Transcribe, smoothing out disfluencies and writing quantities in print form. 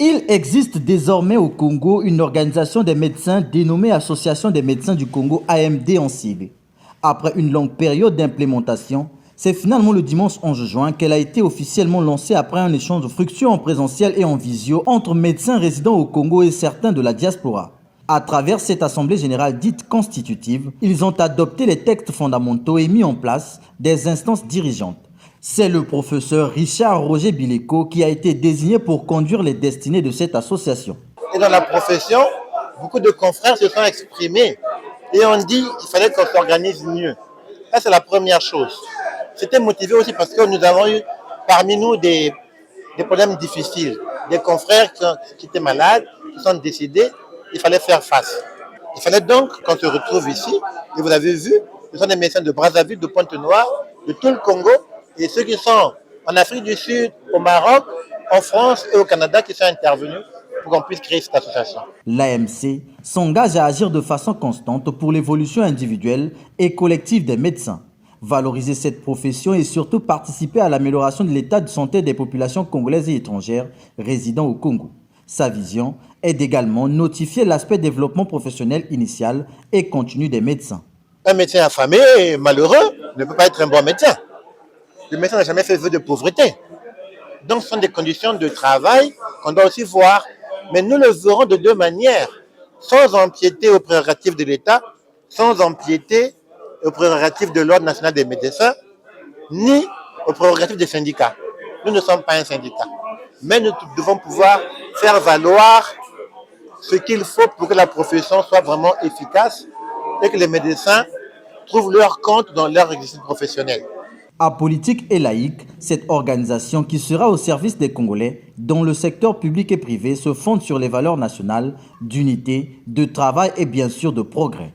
Il existe désormais au Congo une organisation des médecins dénommée Association des médecins du Congo AMD en sigle. Après une longue période d'implémentation, c'est finalement le dimanche 11 juin qu'elle a été officiellement lancée après un échange fructueux en présentiel et en visio entre médecins résidant au Congo et certains de la diaspora. À travers cette assemblée générale dite constitutive, ils ont adopté les textes fondamentaux et mis en place des instances dirigeantes. C'est le professeur Richard Roger Bileko qui a été désigné pour conduire les destinées de cette association. Et dans la profession, beaucoup de confrères se sont exprimés et ont dit qu'il fallait qu'on s'organise mieux. Ça, c'est la première chose. C'était motivé aussi parce que nous avons eu parmi nous des problèmes difficiles. Des confrères qui étaient malades, qui sont décédés, il fallait faire face. Il fallait donc qu'on se retrouve ici, et vous avez vu, ce sont des médecins de Brazzaville, de Pointe-Noire, de tout le Congo, et ceux qui sont en Afrique du Sud, au Maroc, en France et au Canada qui sont intervenus pour qu'on puisse créer cette association. L'AMC s'engage à agir de façon constante pour l'évolution individuelle et collective des médecins. Valoriser cette profession et surtout participer à l'amélioration de l'état de santé des populations congolaises et étrangères résidant au Congo. Sa vision est également notifier l'aspect développement professionnel initial et continu des médecins. Un médecin affamé et malheureux ne peut pas être un bon médecin. Le médecin n'a jamais fait vœu de pauvreté. Donc ce sont des conditions de travail qu'on doit aussi voir. Mais nous le verrons de deux manières, sans empiéter aux prérogatives de l'État, sans empiéter aux prérogatives de l'Ordre national des médecins, ni aux prérogatives des syndicats. Nous ne sommes pas un syndicat. Mais nous devons pouvoir faire valoir ce qu'il faut pour que la profession soit vraiment efficace et que les médecins trouvent leur compte dans leur exercice professionnel. Apolitique et laïque, cette organisation qui sera au service des Congolais, dont le secteur public et privé se fonde sur les valeurs nationales d'unité, de travail et bien sûr de progrès.